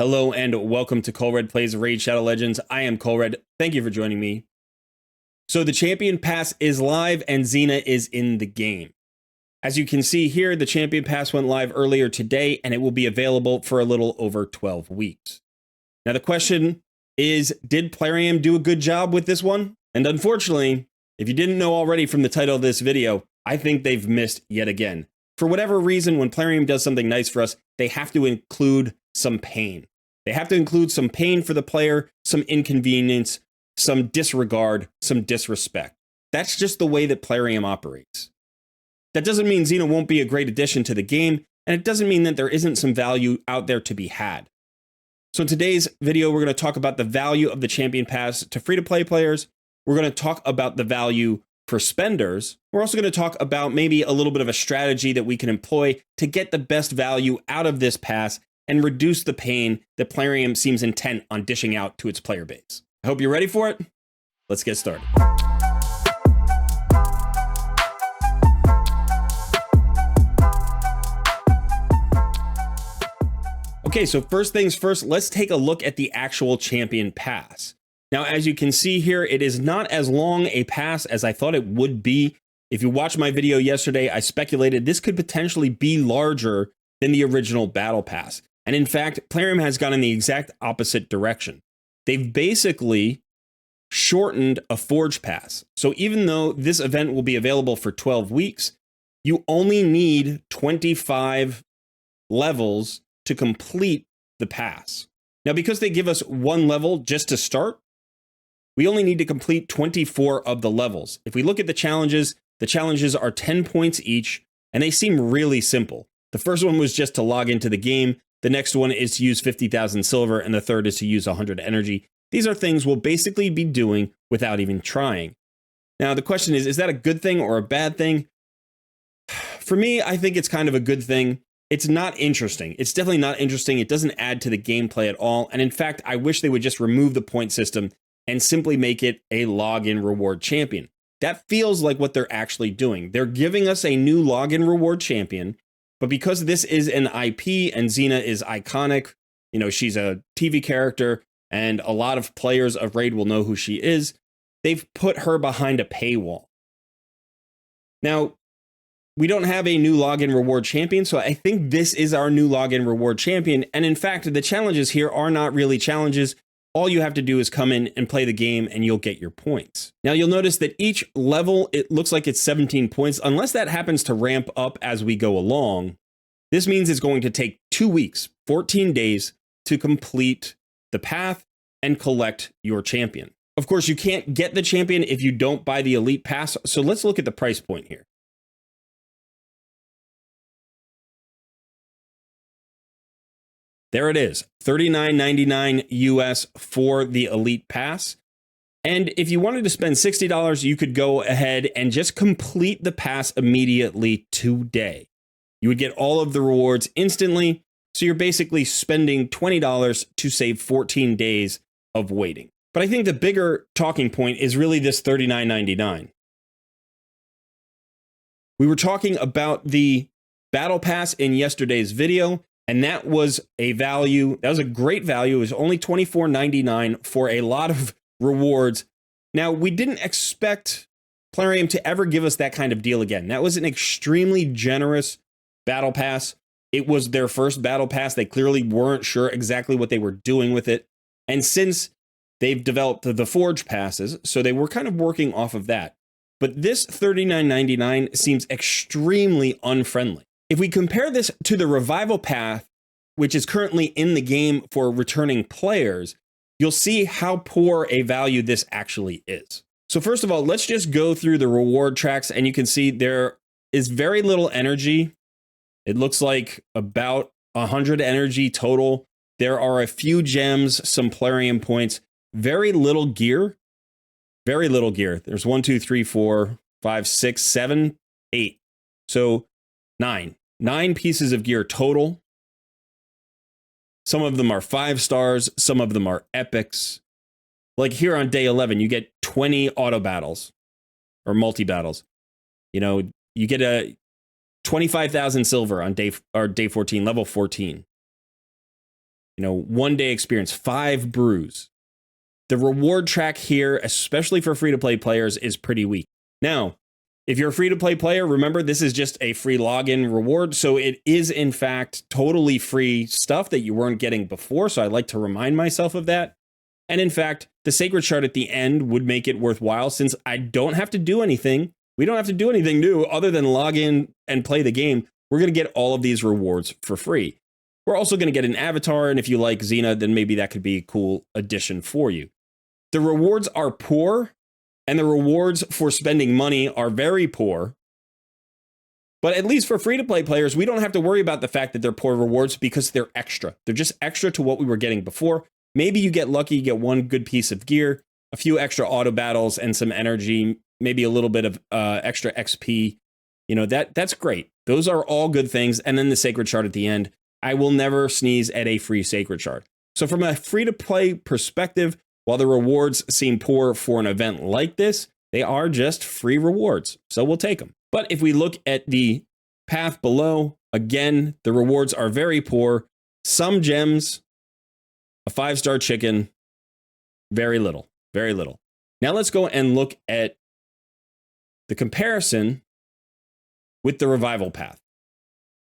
Hello and welcome to Colred Plays Raid Shadow Legends. I am Colred. Thank you for joining me. So the Champion Pass is live and Xena is in the game. As you can see here, the Champion Pass went live earlier today and it will be available for a little over 12 weeks. Now the question is, did Plarium do a good job with this one? And unfortunately, if you didn't know already from the title of this video, I think they've missed yet again. For whatever reason, when Plarium does something nice for us, they have to include some pain. They have to include some pain for the player, some inconvenience, some disregard, some disrespect. That's just the way that Plarium operates. That doesn't mean Xena won't be a great addition to the game, and it doesn't mean that there isn't some value out there to be had. So in today's video, we're going to talk about the value of the Champion Pass to free-to-play players. We're going to talk about the value for spenders. We're also going to talk about maybe a little bit of a strategy that we can employ to get the best value out of this pass and reduce the pain that Plarium seems intent on dishing out to its player base. I hope you're ready for it. Let's get started. Okay, so first things first, let's take a look at the actual Champion Pass. Now, as you can see here, it is not as long a pass as I thought it would be. If you watched my video yesterday, I speculated this could potentially be larger than the original Battle Pass. And in fact, Plarium has gone in the exact opposite direction. They've basically shortened a Forge Pass. So even though this event will be available for 12 weeks, you only need 25 levels to complete the pass. Now, because they give us one level just to start, we only need to complete 24 of the levels. If we look at the challenges are 10 points each, and they seem really simple. The first one was just to log into the game. The next one is to use 50,000 silver, and the third is to use 100 energy. These are things we'll basically be doing without even trying. Now, the question is that a good thing or a bad thing? For me, I think it's kind of a good thing. It's not interesting. It's definitely not interesting. It doesn't add to the gameplay at all. And in fact, I wish they would just remove the point system and simply make it a login reward champion. That feels like what they're actually doing. They're giving us a new login reward champion, but because this is an IP and Xena is iconic, you know, she's a TV character and a lot of players of Raid will know who she is, they've put her behind a paywall. Now, we don't have a new login reward champion, so I think this is our new login reward champion. And in fact, the challenges here are not really challenges. All you have to do is come in and play the game and you'll get your points. Now you'll notice that each level, it looks like it's 17 points. Unless that happens to ramp up as we go along, this means it's going to take 2 weeks, 14 days to complete the path and collect your champion. Of course, you can't get the champion if you don't buy the Elite Pass. So let's look at the price point here. There it is, $39.99 US for the Elite Pass. And if you wanted to spend $60, you could go ahead and just complete the pass immediately today. You would get all of the rewards instantly. So you're basically spending $20 to save 14 days of waiting. But I think the bigger talking point is really this $39.99. We were talking about the Battle Pass in yesterday's video. And that was a value, that was a great value. It was only $24.99 for a lot of rewards. Now, we didn't expect Plarium to ever give us that kind of deal again. That was an extremely generous Battle Pass. It was their first Battle Pass. They clearly weren't sure exactly what they were doing with it. And since they've developed the Forge Passes, so they were kind of working off of that. But this $39.99 seems extremely unfriendly. If we compare this to the Revival Path, which is currently in the game for returning players, you'll see how poor a value this actually is. So first of all, let's just go through the reward tracks and you can see there is very little energy. It looks like about 100 energy total. There are a few gems, some Plarium points, very little gear. Very little gear. There's 1, 2, 3, 4, 5, 6, 7, 8. So 9 pieces of gear total. Some of them are 5 stars. Some of them are epics. Like here on day 11, you get 20 auto battles or multi battles. You know, you get a 25,000 silver on day 14, level 14. one day experience, 5 brews. The reward track here, especially for free-to-play players, is pretty weak. Now, if you're a free-to-play player, remember, this is just a free login reward. So it is, in fact, totally free stuff that you weren't getting before. So I like to remind myself of that. And in fact, the Sacred Shard at the end would make it worthwhile, since I don't have to do anything. We don't have to do anything new other than log in and play the game. We're going to get all of these rewards for free. We're also going to get an avatar. And if you like Xena, then maybe that could be a cool addition for you. The rewards are poor, and the rewards for spending money are very poor. But at least for free-to-play players, we don't have to worry about the fact that they're poor rewards, because they're extra. They're just extra to what we were getting before. Maybe you get lucky, you get one good piece of gear, a few extra auto battles, and some energy, maybe a little bit of extra XP. That's great. Those are all good things. And then the Sacred Shard at the end. I will never sneeze at a free Sacred Shard. So from a free-to-play perspective, while the rewards seem poor for an event like this, they are just free rewards, so we'll take them. But if we look at the path below, again, the rewards are very poor. Some gems, a 5-star chicken, very little, very little. Now let's go and look at the comparison with the revival path.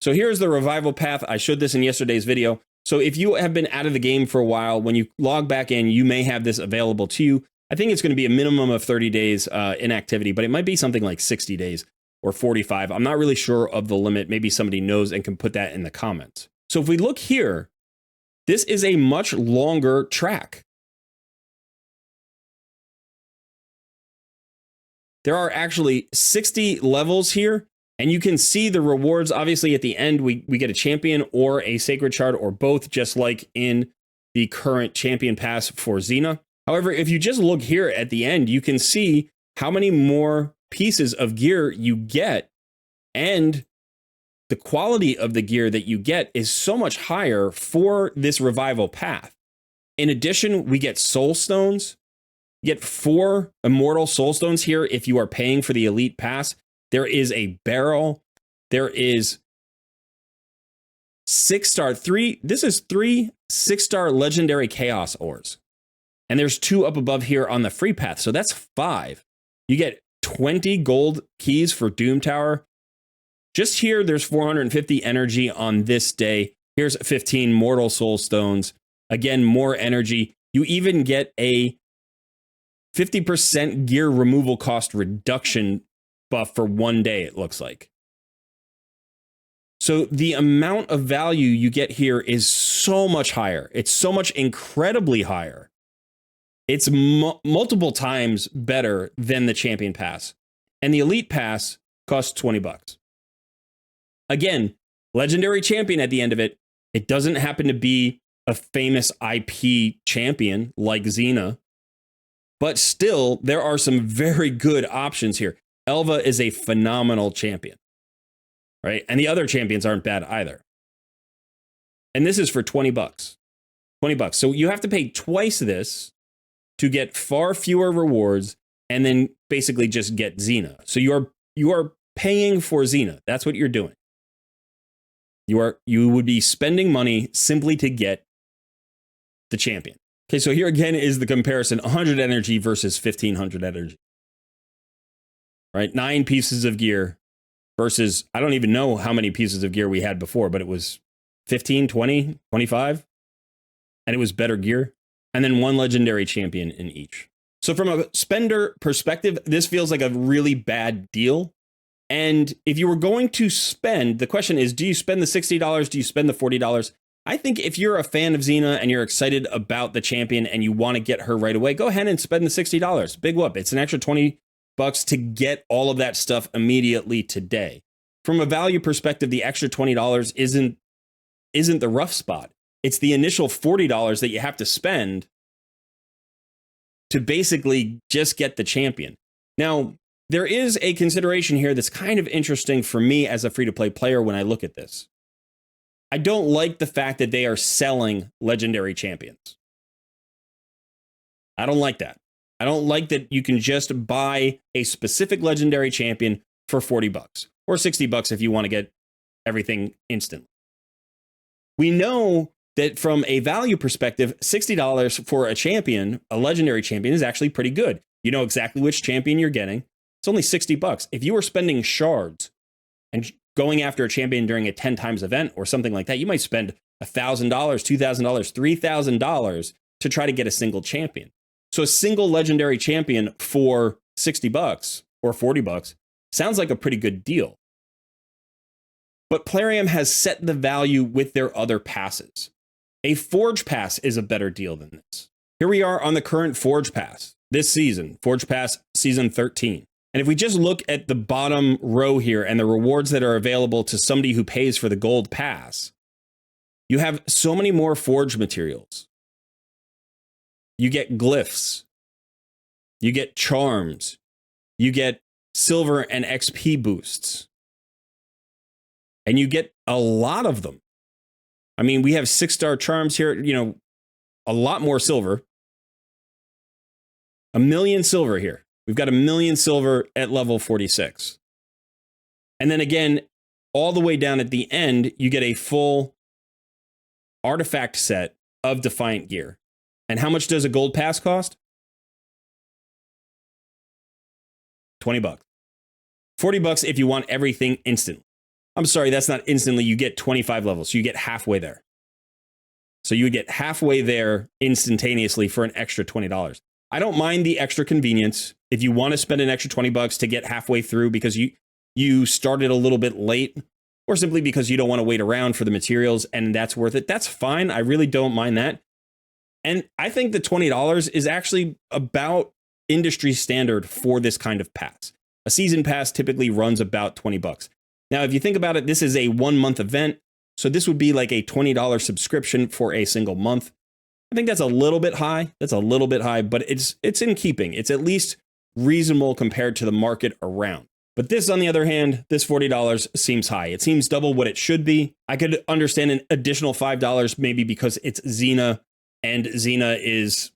So here's the revival path. I showed this in yesterday's video. So if you have been out of the game for a while, when you log back in, you may have this available to you. I think it's going to be a minimum of 30 days inactivity, but it might be something like 60 days or 45. I'm not really sure of the limit. Maybe somebody knows and can put that in the comments. So if we look here, this is a much longer track. There are actually 60 levels here. And you can see the rewards. Obviously, at the end, we get a champion or a Sacred Shard or both, just like in the current champion pass for Xena. However, if you just look here at the end, you can see how many more pieces of gear you get. And the quality of the gear that you get is so much higher for this revival path. In addition, we get soul stones. You get 4 immortal soul stones here if you are paying for the elite pass. There is a barrel. There is 6-star, 3. This is 3 6-star legendary chaos ores. And there's 2 up above here on the free path. So that's 5. You get 20 gold keys for Doom Tower. Just here, there's 450 energy on this day. Here's 15 mortal soul stones. Again, more energy. You even get a 50% gear removal cost reduction buff for 1 day, it looks like. So the amount of value you get here is so much higher. It's so much incredibly higher. It's multiple times better than the champion pass. And the elite pass costs $20. Again, legendary champion at the end of it. It doesn't happen to be a famous IP champion like Xena, but still there are some very good options here. Elva is a phenomenal champion, right? And the other champions aren't bad either. And this is for $20. $20. So you have to pay twice this to get far fewer rewards and then basically just get Xena. So you are paying for Xena. That's what you're doing. You would be spending money simply to get the champion. Okay, so here again is the comparison: 100 energy versus 1500 energy. Right? 9 pieces of gear versus, I don't even know how many pieces of gear we had before, but it was 15, 20, 25. And it was better gear. And then 1 legendary champion in each. So from a spender perspective, this feels like a really bad deal. And if you were going to spend, the question is, do you spend the $60? Do you spend the $40? I think if you're a fan of Xena and you're excited about the champion and you want to get her right away, go ahead and spend the $60. Big whoop. It's an extra $20 to get all of that stuff immediately today. From a value perspective, the extra $20 isn't the rough spot. It's the initial $40 that you have to spend to basically just get the champion. Now, there is a consideration here that's kind of interesting for me as a free-to-play player when I look at this. I don't like the fact that they are selling legendary champions. I don't like that. I don't like that you can just buy a specific legendary champion for $40 or $60 if you want to get everything instantly. We know that from a value perspective, $60 for a champion, a legendary champion, is actually pretty good. You know exactly which champion you're getting. It's only $60. If you were spending shards and going after a champion during a 10 times event or something like that, you might spend $1,000, $2,000, $3,000 to try to get a single champion. So a single legendary champion for $60 or $40 sounds like a pretty good deal. But Plarium has set the value with their other passes. A Forge Pass is a better deal than this. Here we are on the current Forge Pass this season, Forge Pass Season 13. And if we just look at the bottom row here and the rewards that are available to somebody who pays for the Gold Pass, you have so many more Forge materials. You get glyphs. You get charms. You get silver and XP boosts. And you get a lot of them. I mean, we have 6-star charms here, you know, a lot more silver. 1 million silver here. We've got 1 million silver at level 46. And then again, all the way down at the end, you get a full artifact set of Defiant gear. And how much does a gold pass cost? $20. $40 if you want everything instantly. I'm sorry, that's not instantly. You get 25 levels. So you get halfway there. So you would get halfway there instantaneously for an extra $20. I don't mind the extra convenience. If you want to spend an extra $20 to get halfway through because you started a little bit late, or simply because you don't want to wait around for the materials and that's worth it, that's fine. I really don't mind that. And I think the $20 is actually about industry standard for this kind of pass. A season pass typically runs about $20. Now, if you think about it, this is a 1-month event. So this would be like a $20 subscription for a single month. I think that's a little bit high. That's a little bit high, but it's in keeping. It's at least reasonable compared to the market around. But this, on the other hand, this $40 seems high. It seems double what it should be. I could understand an additional $5 maybe because it's Xena, and Xena is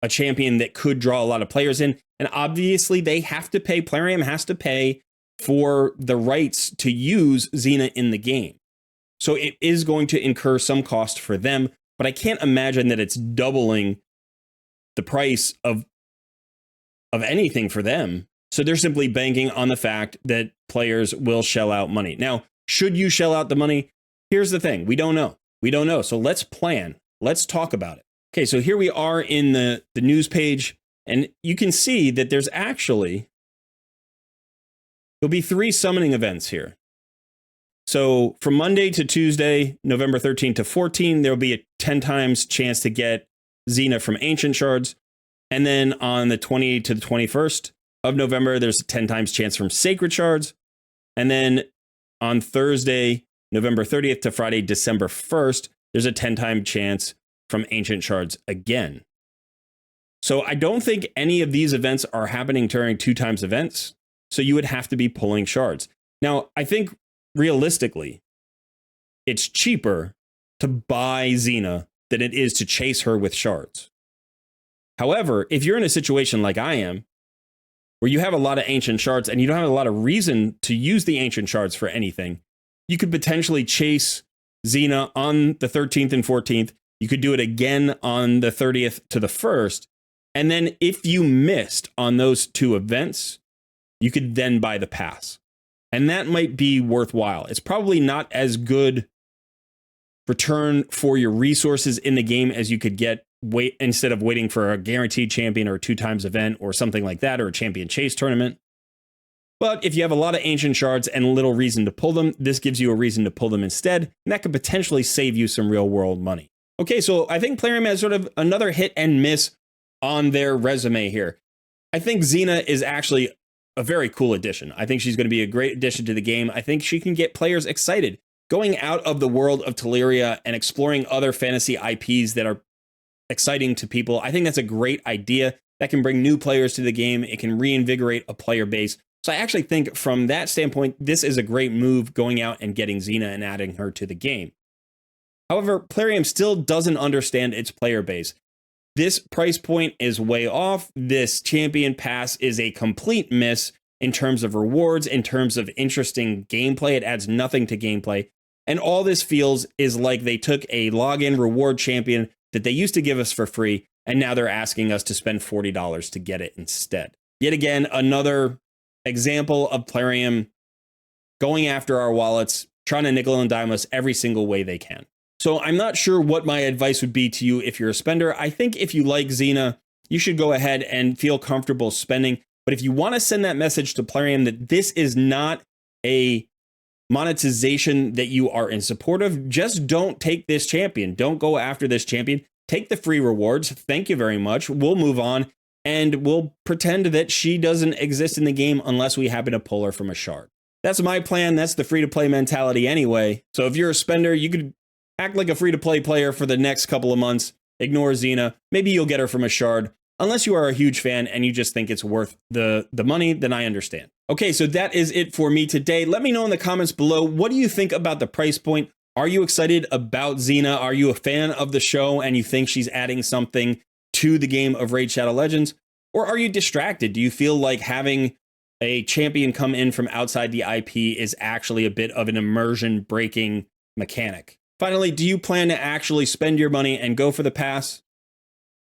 a champion that could draw a lot of players in. And obviously they have to pay, Plarium has to pay for the rights to use Xena in the game. So it is going to incur some cost for them, but I can't imagine that it's doubling the price of anything for them. So they're simply banking on the fact that players will shell out money. Now, should you shell out the money? Here's the thing. We don't know. We don't know. So let's plan. Let's talk about it. Okay, so here we are in the news page, and you can see that there's actually, there'll be 3 summoning events here. So from Monday to Tuesday, November 13 to 14, there'll be a 10 times chance to get Xena from Ancient Shards. And then on the 20 to the 21st of November, there's a 10 times chance from Sacred Shards. And then on Thursday, November 30th to Friday, December 1st, there's a 10 time chance from Ancient Shards again. So I don't think any of these events are happening during 2 times events. So you would have to be pulling shards. Now, I think realistically, it's cheaper to buy Xena than it is to chase her with shards. However, if you're in a situation like I am, where you have a lot of Ancient Shards and you don't have a lot of reason to use the Ancient Shards for anything, you could potentially chase Xena on the 13th and 14th. You could do it again on the 30th to the 1st. And then if you missed on those 2 events, you could then buy the pass. And that might be worthwhile. It's probably not as good return for your resources in the game as you could get instead of waiting for a guaranteed champion or a 2 times event or something like that, or a champion chase tournament. But if you have a lot of Ancient Shards and little reason to pull them, this gives you a reason to pull them instead, and that could potentially save you some real world money. Okay, so I think Plarium has sort of another hit and miss on their resume here. I think Xena is actually a very cool addition. I think she's going to be a great addition to the game. I think she can get players excited. Going out of the world of Teleria and exploring other fantasy IPs that are exciting to people, I think that's a great idea. That can bring new players to the game. It can reinvigorate a player base. So I actually think from that standpoint, this is a great move, going out and getting Xena and adding her to the game. However, Plarium still doesn't understand its player base. This price point is way off. This champion pass is a complete miss in terms of rewards, in terms of interesting gameplay. It adds nothing to gameplay. And all this feels is like they took a login reward champion that they used to give us for free, and now they're asking us to spend $40 to get it instead. Yet again, another example of Plarium going after our wallets, trying to nickel and dime us every single way they can. So I'm not sure what my advice would be to you if you're a spender. I think if you like Xena, you should go ahead and feel comfortable spending. But if you want to send that message to Plarium that this is not a monetization that you are in support of, just don't take this champion. Don't go after this champion. Take the free rewards. Thank you very much. We'll move on and we'll pretend that she doesn't exist in the game unless we happen to pull her from a shard. That's my plan. That's the free-to-play mentality anyway. So if you're a spender, you could act like a free-to-play player for the next couple of months. Ignore Xena. Maybe you'll get her from a shard. Unless you are a huge fan and you just think it's worth the money, then I understand. Okay, so that is it for me today. Let me know in the comments below, what do you think about the price point? Are you excited about Xena? Are you a fan of the show and you think she's adding something to the game of Raid Shadow Legends? Or are you distracted? Do you feel like having a champion come in from outside the IP is actually a bit of an immersion breaking mechanic? Finally, do you plan to actually spend your money and go for the pass?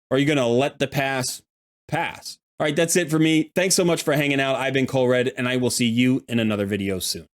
Or are you going to let the pass pass? All right, that's it for me. Thanks so much for hanging out. I've been Cole Red, and I will see you in another video soon.